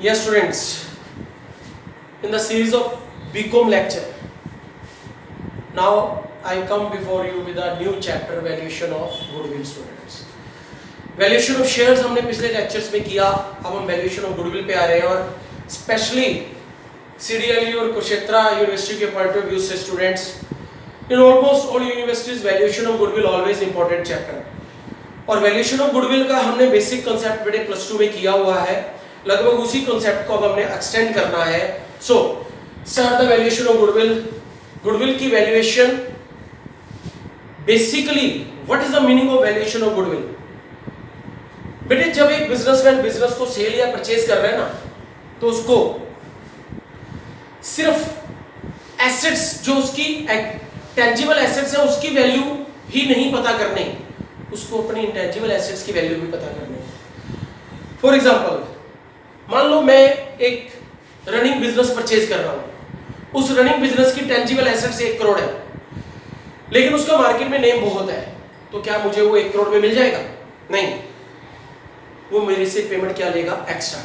Yes, students, in the series of BCom lecture, now I come before you with a new chapter, valuation of goodwill. Students, valuation of shares हमने पिछले lectures में किया, अब हम valuation of goodwill पे आ रहे हैं और स्पेशली CDLU और कुरुक्षेत्र यूनिवर्सिटी के पॉइंट ऑफ व्यू से students, in almost all universities valuation of goodwill always important chapter, और valuation of goodwill का हमने बेसिक कंसेप्ट बेटे प्लस 2 में किया हुआ है, लगभग उसी कंसेप्ट को अब हमने एक्सटेंड करना है. So start the valuation of goodwill. Goodwill की valuation basically what is the meaning of valuation of goodwill. बेटे जब एक बिजनेसमैन बिजनेस को सेल या परचेज कर रहे हैं ना, तो उसको सिर्फ एसेट्स जो उसकी टेंजिबल एसेट्स है उसकी वैल्यू ही नहीं पता करनी, उसको अपनी इंटेंजिबल एसेट्स की वैल्यू भी पता करनी है. फॉर एग्जांपल, मान लो मैं एक रनिंग बिजनेस परचेज कर रहा हूं, उस रनिंग बिजनेस की टेंजिबल एसेट्स 1 करोड़ है, लेकिन उसका मार्केट में नेम बहुत है, तो क्या मुझे वो 1 करोड़ में मिल जाएगा? नहीं, वो मेरे से पेमेंट क्या लेगा? एक्स्ट्रा.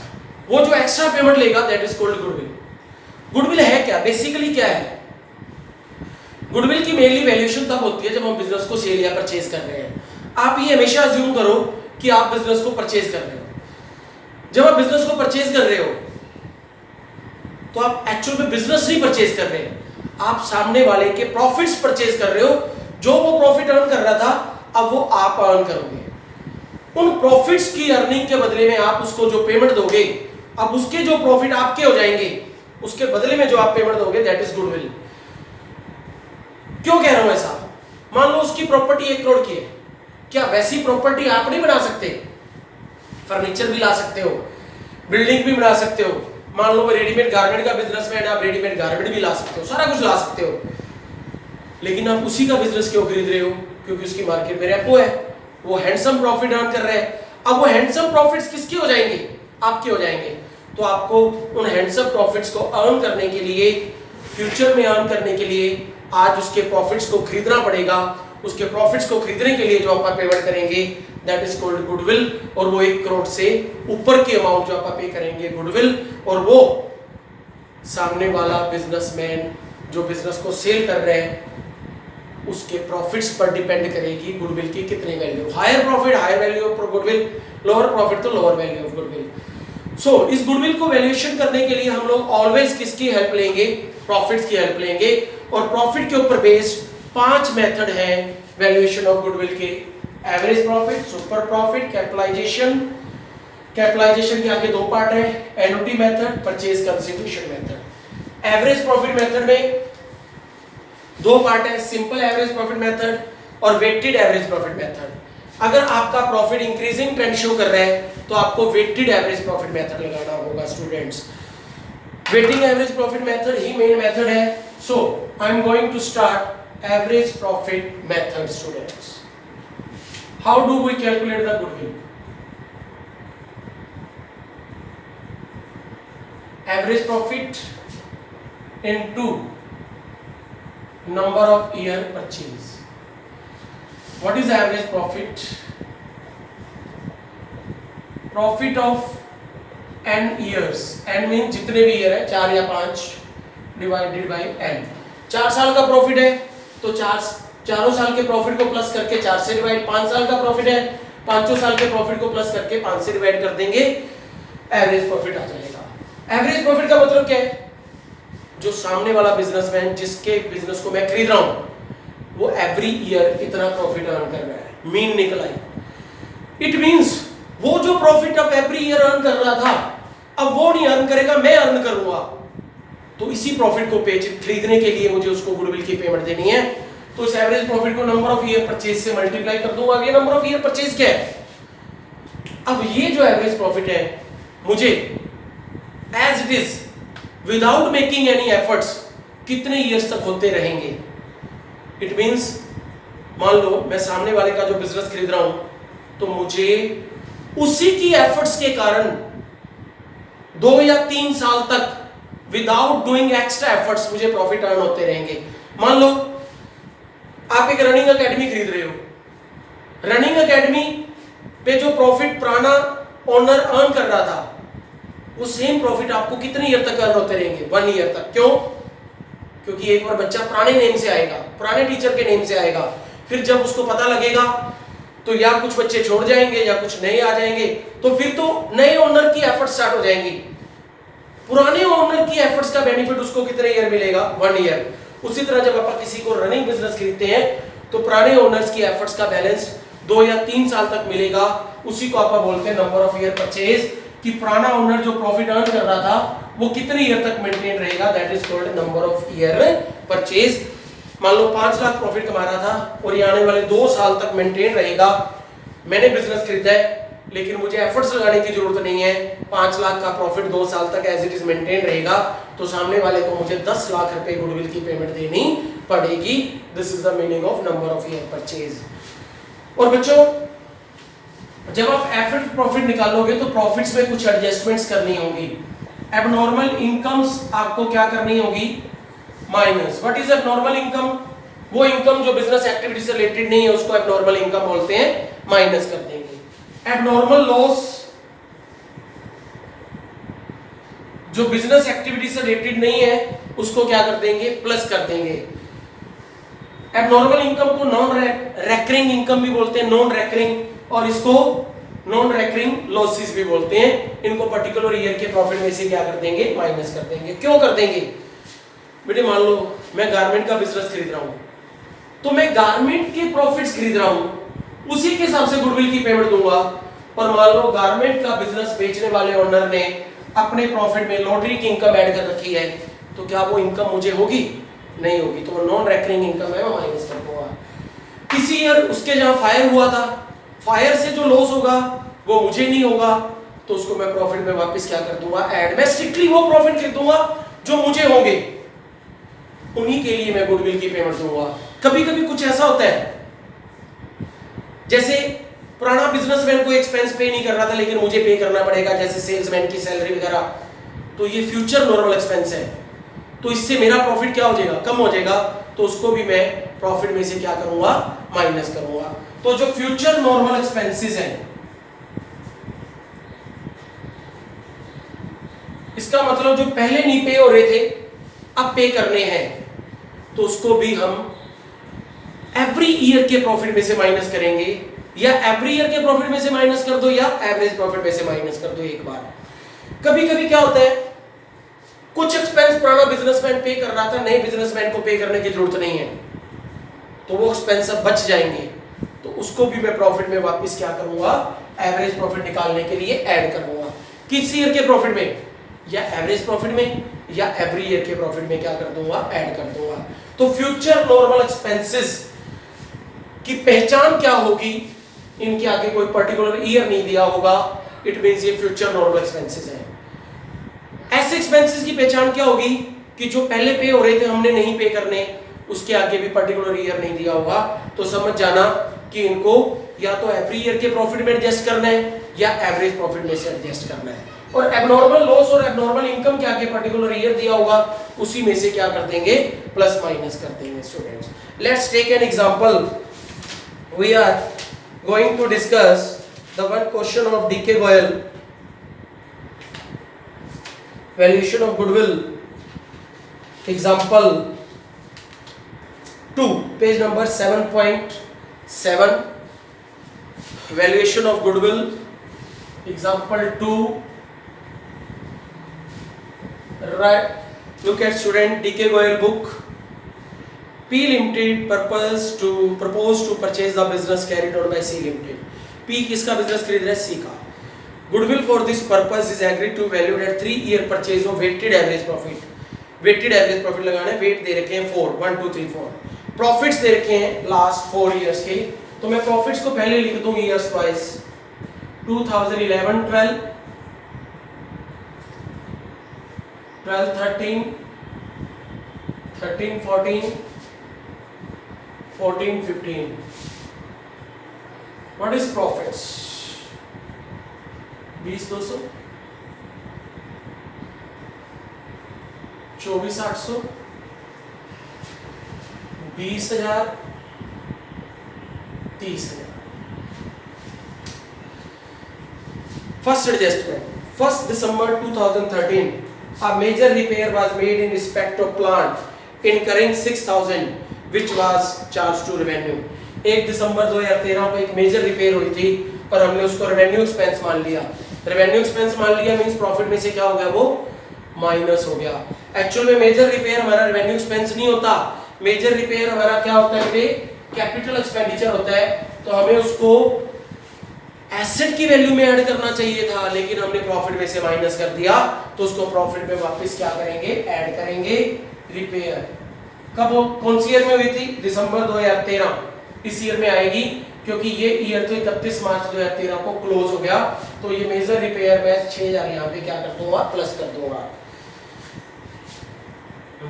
वो जो एक्स्ट्रा पेमेंट लेगा that is called goodwill. Goodwill है क्या? बेसिकली क्या है? गुडविल की मेनली वैल्यूएशन तब होती है जब हम बिजनेस को सेल या परचेज कर रहे हैं. आप ये हमेशा अज्यूम करो कि आप बिजनेस को परचेज कर रहे हो. जब आप बिजनेस को परचेज कर रहे हो तो आप एक्चुअल में बिजनेस नहीं परचेज कर रहे हैं, आप सामने वाले के प्रॉफिट्स परचेज कर रहे हो. जो वो प्रॉफिट अर्न कर रहा था अब वो आप अर्न करोगे. उन प्रॉफिट्स की अर्निंग के बदले में आप उसको जो पेमेंट दोगे, अब उसके जो प्रॉफिट आपके हो जाएंगे उसके बदले में जो आप पेमेंट दोगे दैट इज गुडविल. क्यों कह रहा हूं ऐसा? मान लो उसकी प्रॉपर्टी 1 करोड़ की है, क्या वैसी प्रॉपर्टी आप नहीं बना सकते? फर्नीचर भी ला सकते हो, बिल्डिंग भी बना सकते हो. मान लो रेडीमेड गारमेंट का बिजनेसमैन, आप रेडीमेड गारमेंट भी ला सकते हो, सारा कुछ ला सकते हो, लेकिन आप उसी का बिजनेस क्यों खरीद रहे हो? क्योंकि उसकी मार्केट में रेपो है, वो हैंडसम प्रॉफिट अर्न कर रहे हैं. अब वो हैंडसम प्रॉफिट्स किसके हो जाएंगे? आपके हो जाएंगे. तो आपको उन हैंडसम प्रॉफिट्स को अर्न करने के लिए, फ्यूचर में अर्न करने के लिए आज उसके प्रॉफिट्स को खरीदना पड़ेगा. उसके प्रॉफिट्स को खरीदने के लिए जो आप पेमेंट करेंगे दैट इज कॉल्ड गुडविल, और वो 1 करोड़ से ऊपर की अमाउंट जो आप पे करेंगे गुडविल, और वो सामने वाला बिजनेसमैन जो बिजनेस को सेल कर रहे हैं उसके प्रॉफिट्स पर डिपेंड करेगी गुडविल की कितनी value. Higher profit higher value of goodwill, lower profit तो lower value of goodwill. So इस गुडविल को वैल्यूएशन करने के लिए हम लोग ऑलवेज किसकी हेल्प लेंगे? प्रॉफिट्स की हेल्प लेंगे. और प्रॉफिट के ऊपर बेस्ड 5 मेथड है वैल्यूएशन ऑफ गुडविल के. Average profit, super profit, capitalization. Capitalization के आगे 2 पार्ट है, annuity method, purchase consideration method. Average profit method में 2 पार्ट है, सिंपल एवरेज प्रॉफिट मेथड और वेटेड एवरेज प्रॉफिट मेथड. अगर आपका प्रॉफिट इंक्रीजिंग ट्रेंड शो कर रहा है तो आपको वेटेड एवरेज प्रॉफिट मेथड लगाना होगा students. Weighted average profit method ही मेन मेथड है. So I am going to start average profit method students. How do we calculate the goodwill? Average profit into number of year purchase. What is average profit? Profit of n years. n means जितने भी year है, 4 या 5 divided by n. 4 साल का profit है तो चारों साल के प्रॉफिट को प्लस करके 4 से डिवाइड. 5 साल का प्रॉफिट है, 5 साल के प्रॉफिट को प्लस करके 5 से डिवाइड कर देंगे, एवरेज प्रॉफिट आ जाएगा. एवरेज प्रॉफिट का मतलब क्या है? जो सामने वाला बिजनेसमैन जिसके बिजनेस को मैं खरीद रहा हूं वो एवरी ईयर इतना प्रॉफिट अर्न कर रहा है, मीन निकल आई. इट मींस वो जो प्रॉफिट अब एवरी ईयर अर्न कर रहा था अब वो नहीं अर्न करेगा, मैं अर्न करूंगा. तो इसी प्रॉफिट को खरीदने के लिए मुझे उसको गुडविल की पेमेंट देनी है. तो इस एवरेज प्रॉफिट को नंबर ऑफ ईयर परचेज से मल्टीप्लाई कर दूंगा. ये नंबर ऑफ ईयर परचेज क्या है? अब ये जो एवरेज प्रॉफिट है मुझे as it is without making any efforts कितने ईयर्स तक होते रहेंगे. इट मींस मान लो मैं सामने वाले का जो बिजनेस खरीद रहा हूं तो मुझे उसी की एफर्ट्स के कारण 2 या 3 साल तक विदाउट डूइंग एक्स्ट्रा एफर्ट्स मुझे प्रॉफिट अर्न होते रहेंगे. मान लो आप एक रनिंग एकेडमी खरीद रहे हो. रनिंग एकेडमी पे जो प्रॉफिट पुराना ओनर अर्न कर रहा था वो सेम प्रॉफिट आपको कितने ईयर तक अर्न होते रहेंगे? 1 ईयर तक। क्यों? क्योंकि एक बार बच्चा पुराने नेम से आएगा, पुराने टीचर के नेम से आएगा, फिर जब उसको पता लगेगा तो या कुछ बच्चे छोड़ जाएंगे या कुछ नए आ जाएंगे, तो फिर तो नए ओनर की एफर्ट स्टार्ट हो जाएंगी। पुराने ओनर की एफर्ट्स का बेनिफिट उसको कितने ईयर मिलेगा? 1 ईयर। उसी तरह जब आप किसी को रनिंग बिजनेस खरीदते हैं तो पुराने ओनर्स की एफर्ट्स का बैलेंस 2 या 3 साल तक मिलेगा। उसी को आप बोलते हैं नंबर ऑफ ईयर परचेज, कि पुराना ओनर जो प्रॉफिट अर्न कर रहा था वो कितने ईयर तक मेंटेन रहेगा, that is called number of year purchase. मान लो 5 लाख प्रॉफिट कमा रहा था और ये आने वाले 2 साल तक मेंटेन रहेगा। मैंने बिजनेस खरीदा है लेकिन मुझे एफर्ट्स लगाने की जरूरत नहीं है, 5 लाख का प्रॉफिट 2 साल तक एज इट इज मेंटेन रहेगा, तो सामने वाले को मुझे 10 लाख रुपए गुडविल की पेमेंट देनी पड़ेगी। This is the meaning of number of year purchase. और बच्चों जब आप एफर्ट प्रॉफिट निकालोगे तो प्रॉफिट्स में कुछ एडजस्टमेंट्स करनी होगी। एबनॉर्मल इनकम्स आपको क्या करनी होगी? Minus. What is abnormal income? वो इनकम जो बिजनेस एक्टिविटी से रिलेटेड नहीं है उसको एबनॉर्मल इनकम बोलते हैं, माइनस कर देंगे। एबनॉर्मल लॉस जो बिजनेस एक्टिविटी से रिलेटेड नहीं है उसको क्या कर देंगे? प्लस कर देंगे। एबनॉर्मल इनकम को नॉन रेकरिंग इनकम भी बोलते हैं, नॉन रेकरिंग, और इसको नॉन रेकरिंग लॉसेस भी बोलते हैं। इनको पर्टिकुलर ईयर के प्रॉफिट में से क्या कर देंगे? माइनस कर देंगे। क्यों कर देंगे? बेटे मान लो मैं गारमेंट का बिजनेस खरीद रहा हूं, तो मैं गारमेंट के प्रॉफिट्स खरीद रहा हूं, उसी के हिसाब से गुडविल की पेमेंट दूंगा। और मान लो गारमेंट का बिजनेस बेचने वाले ओनर ने अपने प्रॉफिट में लॉटरी की इनकम ऐड कर रखी है, तो क्या वो इनकम मुझे होगी? नहीं होगी, तो वो नॉन रेकरिंग इनकम है, वो माइनस कर दूंगा। किसी ईयर उसके जहां फायर हुआ था, फायर से जो लॉस होगा वो मुझे नहीं होगा, तो उसको मैं प्रॉफिट में वापस क्या कर दूंगा? ऐड। मैं स्ट्रिक्टली वो प्रॉफिट खरीदूंगा जो मुझे होंगे, उन्हीं के लिए मैं गुडविल की पेमेंट दूंगा। कभी कभी कुछ ऐसा होता है जैसे पुराना बिजनेसमैन को एक्सपेंस पे नहीं कर रहा था लेकिन मुझे पे करना पड़ेगा, जैसे सेल्समैन की सैलरी वगैरह, तो ये फ्यूचर नॉर्मल एक्सपेंस है, तो इससे मेरा प्रॉफिट क्या हो जाएगा? कम हो जाएगा, तो उसको भी मैं प्रॉफिट में से क्या करूंगा? माइनस करूंगा। तो जो फ्यूचर नॉर्मल एक्सपेंसेस हैं, इसका मतलब जो पहले नहीं पे हो रहे थे अब पे करने हैं, तो उसको भी हम एवरी ईयर के प्रॉफिट में से माइनस करेंगे, या एवरी ईयर के प्रॉफिट में से माइनस कर दो या एवरेज प्रॉफिट में से माइनस कर दो एक बार। कभी कभी क्या होता है, कुछ एक्सपेंस पुराना बिजनेसमैन पे कर रहा था, नए बिजनेसमैन को पे करने की जरूरत नहीं है, तो वो एक्सपेंस अब बच जाएंगे, तो उसको भी मैं प्रॉफिट में वापस क्या करूंगा? एवरेज प्रॉफिट निकालने के लिए ऐड करूंगा। किस ईयर के प्रॉफिट में? या एवरेज प्रॉफिट में या एवरी ईयर के प्रॉफिट में क्या कर दूंगा? ऐड कर दूंगा। तो फ्यूचर नॉर्मल एक्सपेंसेस की पहचान क्या होगी? इनके आगे कोई पर्टिकुलर ईयर नहीं दिया होगा, इट मींस ये फ्यूचर नॉर्मल एक्सपेंसेस हैं। ऐसे एक्सपेंसेस की पहचान क्या होगी कि जो पहले पे हो रहे थे हमने नहीं पे करने, उसके आगे भी पर्टिकुलर ईयर नहीं दिया होगा, तो समझ जाना कि इनको या तो एवरी ईयर के प्रॉफिट में एडजस्ट करना है या एवरेज प्रॉफिट में से एडजस्ट करना है। और एबनॉर्मल लॉस और एबनॉर्मल इनकम के आगे पर्टिकुलर ईयर दिया होगा, उसी में से क्या कर देंगे? प्लस माइनस कर देंगे। Students, let's take an example. We are going to discuss the one question of D K Goyal, valuation of goodwill, example 2, page number 7.7, valuation of goodwill, example 2। Right, look at student DK Goyal book. P Limited propose to purchase the business carried on by C Limited. P किसका business खरीद रहा है? C का। Goodwill for this purpose is agreed to valued at 3-year purchase of weighted average profit. Weighted average profit लगाना है, weight दे रखे हैं 4, 1 2 3 4, profits दे रखे हैं लास्ट 4 years के, तो मैं प्रॉफिट्स को पहले लिख दूं years wise, 2011 12 13 13 14 14 15। What is profits? 20,200, 24,800, 20,000, 30,000। First adjustment, 1st December 2013 a major repair was made in respect of plant incurring 6000 which was charged to revenue. 1 दिसंबर 2013 को एक मेजर रिपेयर हुई थी और हमने उसको रेवेन्यू एक्सपेंस मान लिया. रेवेन्यू एक्सपेंस मान लिया मींस प्रॉफिट में से क्या हो गया, वो माइनस हो गया. एक्चुअल में मेजर रिपेयर हमारा रेवेन्यू एक्सपेंस नहीं होता. मेजर रिपेयर हमारा क्या होता है, कैपिटल एक्सपेंडिचर होता है. तो हमें उसको एसेट की वैल्यू में ऐड करना चाहिए था, लेकिन हमने प्रॉफिट में से माइनस कर दिया. तो उसको प्रॉफिट में वापस क्या करेंगे, ऐड करेंगे रिपेयर. कब, कौन सी ईयर में हुई थी, दिसंबर 2013. इस ईयर में आएगी क्योंकि ये ईयर तो 31 मार्च 2013 को क्लोज हो गया. तो ये मेजर रिपेयर में 6000 यहाँ पे क्या कर दूंगा, प्लस कर दूंगा.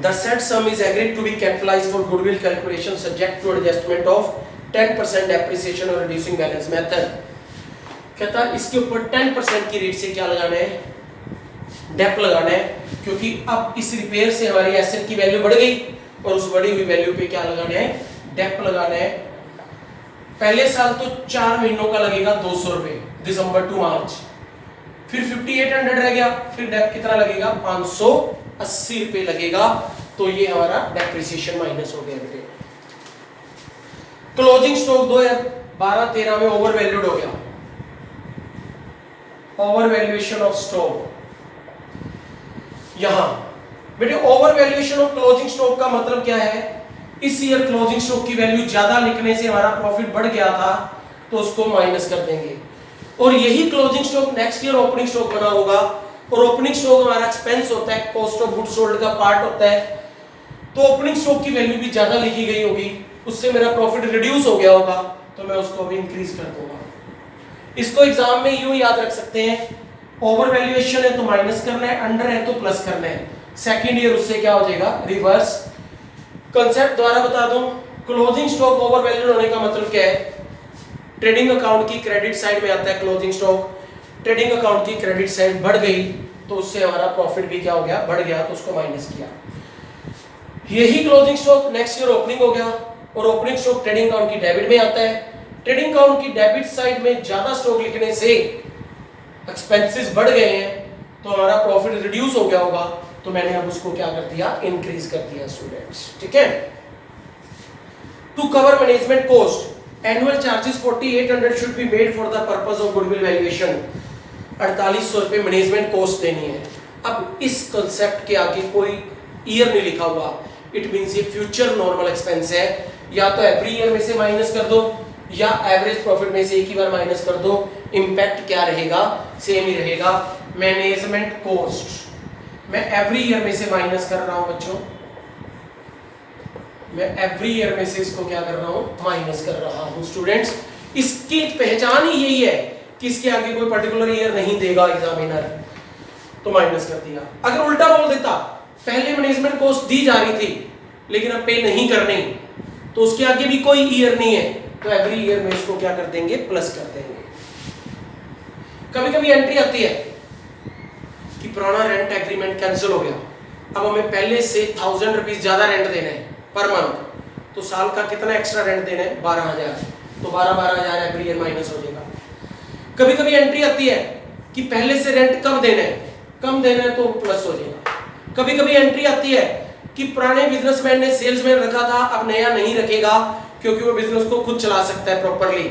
The said sum is agreed to be capitalized for goodwill calculation subject to adjustment of 10% depreciation or reducing balance method. कहता है इसके ऊपर 10% की रेट से क्या लगाना है, डेप लगाना है, क्योंकि अब इस रिपेयर से हमारी एसेट की वैल्यू बढ़ गई और उस बढ़ी हुई वैल्यू पे क्या लगाना है, डेप लगाना है. पहले साल तो 4 महीनों का लगेगा 200 रुपए, दिसंबर टू मार्च. फिर 5800 रह गया, फिर डेप कितना लगेगा, 580 रुपए लगेगा. तो ये हमारा डेप्रिसिएशन माइनस हो गया बेटे. क्लोजिंग स्टॉक 2012-13 में ओवर वैल्यूड हो गया. ओवर वैल्यूएशन ऑफ स्टॉक, यहां बेटे over valuation of closing stock का मतलब क्या है, इस ईयर क्लोजिंग स्टॉक की वैल्यू ज्यादा लिखने से हमारा प्रॉफिट बढ़ गया था तो उसको माइनस कर देंगे. और यही closing stock next year opening stock बना होगा और ओपनिंग स्टॉक हमारा एक्सपेंस होता है, कॉस्ट ऑफ गुड्स सोल्ड का पार्ट होता है. तो ओपनिंग स्टॉक की वैल्यू भी ज्यादा लिखी गई होगी, उससे मेरा प्रॉफिट रिड्यूस हो गया होगा, तो मैं उसको भी इंक्रीज कर दूंगा. इसको एग्जाम में यूं याद रख सकते हैं, ओवर वैल्यूएशन है तो माइनस करना है, अंडर है तो प्लस करना है. सेकंड ईयर उससे क्या हो जाएगा, रिवर्स. कंसेप्ट द्वारा बता दूं, क्लोजिंग स्टॉक ओवर वैल्यूड होने का मतलब क्या है, ट्रेडिंग अकाउंट की क्रेडिट साइड में आता है क्लोजिंग स्टॉक. ट्रेडिंग अकाउंट की क्रेडिट साइड बढ़ गई तो उससे हमारा प्रॉफिट भी क्या हो गया, बढ़ गया, तो उसको माइनस किया. यही closing stock next year opening हो गया और ओपनिंग स्टॉक ट्रेडिंग अकाउंट की डेबिट में आता है. ट्रेडिंग अकाउंट की डेबिट साइड में ज्यादा स्टॉक लिखने से एक्सपेंसेस बढ़ गए हैं तो हमारा प्रॉफिट रिड्यूस हो गया होगा, तो मैंने अब उसको क्या कर दिया, इंक्रीज कर दिया स्टूडेंट्स. ठीक है. To cover management cost annual charges 4800 should be made for the purpose of goodwill valuation. 4800 रुपए मैनेजमेंट कोस्ट देनी है. अब इस कंसेप्ट के आगे कोई ईयर नहीं लिखा हुआ, इट मींस ये फ्यूचर नॉर्मल एक्सपेंस है. या तो एवरी ईयर में से माइनस कर दो या एवरेज प्रॉफिट में से एक ही बार माइनस कर दो. इंपैक्ट क्या रहेगा, सेम ही रहेगा. मैनेजमेंट कोस्ट मैं एवरी ईयर में से माइनस कर रहा हूं बच्चों, मैं एवरी ईयर में से इसको क्या कर रहा हूं, माइनस कर रहा हूं. स्टूडेंट्स इसकी पहचान ही यही है कि इसके आगे कोई पर्टिकुलर ईयर नहीं देगा एग्जामिनर, तो माइनस कर दिया. अगर उल्टा बोल देता, पहले मैनेजमेंट कॉस्ट दी जा रही थी लेकिन अब पे नहीं करनी, तो उसके आगे भी कोई ईयर नहीं है, तो एवरी ईयर में इसको क्या कर देंगे, प्लस कर देंगे. कभी कभी एंट्री आती है कि पुराना रेंट एग्रीमेंट कैंसिल हो गया, अब हमें पहले से 1000 रुपीज ज्यादा रेंट देना है पर मंथ, तो साल का कितना एक्स्ट्रा रेंट देना है, 12000, तो 12,000 एवरी ईयर माइनस हो जाएगा. कभी कभी एंट्री आती है कि पहले से रेंट कम देना है, कम देना है तो प्लस हो जाएगा. कभी कभी एंट्री आती है कि पुराने बिजनेसमैन ने सेल्समैन रखा था, अब नया नहीं रखेगा क्योंकि वो बिजनेस को खुद चला सकता है प्रॉपरली,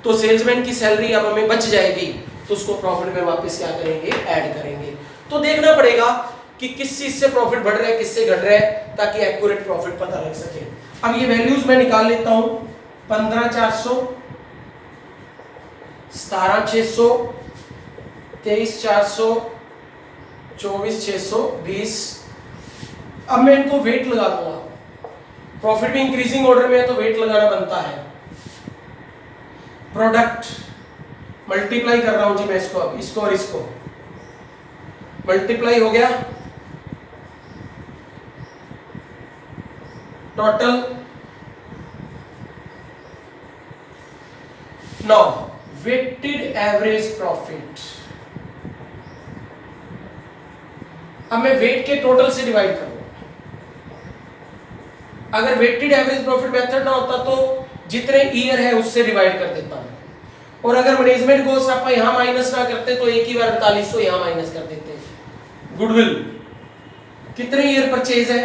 तो सेल्समैन की सैलरी अब हमें बच जाएगी, तो उसको प्रॉफिट में वापस क्या करेंगे, ऐड करेंगे. तो देखना पड़ेगा कि किस चीज से प्रॉफिट बढ़ रहा है, किससे घट रहा है, ताकि एक्यूरेट प्रॉफिट पता लग सके. अब ये वैल्यूज मैं निकाल लेता हूं, 15,400, 17,600, 23,400, 24,600, 20. अब मैं इनको वेट लगा दूंगा, प्रॉफिट भी इंक्रीजिंग ऑर्डर में है तो वेट लगाना बनता है. प्रोडक्ट मल्टीप्लाई कर रहा हूं जी मैं इसको, अब इसको और इसको मल्टीप्लाई हो गया, total. Now weighted average profit, अब मैं वेट के टोटल से डिवाइड करूंगा. अगर वेटेड एवरेज प्रॉफिट मेथड ना होता तो जितने ईयर है उससे डिवाइड कर देता हूं. और अगर मैनेजमेंट कॉस्ट आप यहां माइनस ना करते तो एक ही बार 4800 यहां माइनस कर देते हैं। गुडविल कितने ईयर परचेज है?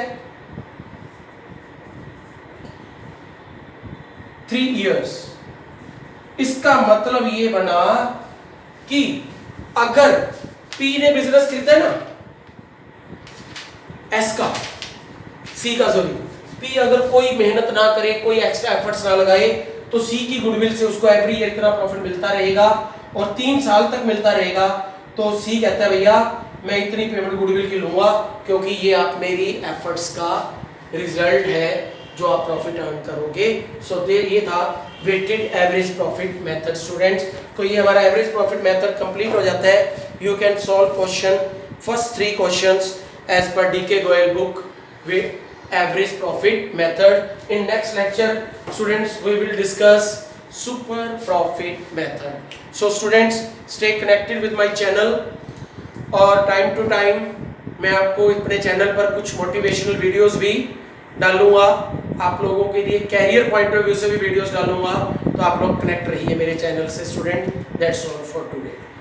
3 इयर्स। इसका मतलब ये बना कि अगर पी ने बिजनेस खरीदा ना, एस का, सी का सॉरी, पी अगर कोई मेहनत ना करे, कोई एक्स्ट्रा एफर्ट्स ना लगाए, तो सी की गुडविल से उसको एवरी ईयर इतना प्रॉफिट मिलता रहेगा और 3 साल तक मिलता रहेगा। तो सी कहता है भैया मैं इतनी पेमेंट गुडविल की लूंगा क्योंकि ये आप मेरी एफर्ट्स का रिजल्ट है जो आप प्रॉफिट अर्न करोगे। सो ये था weighted average profit method students. तो ये हमारा एवरेज प्रॉफिट मेथड कंप्लीट हो जाता है। You can solve question first 3 questions as per D K Goyal book with average profit method. In next lecture students we will discuss super profit method. So students stay connected with my channel और time to time मैं आपको अपने channel पर कुछ motivational videos भी डालूंगा, आप लोगों के लिए कैरियर पॉइंट ऑफ व्यू से भी वीडियोस डालूंगा। तो आप लोग कनेक्ट रहिए मेरे चैनल से student. That's all for today.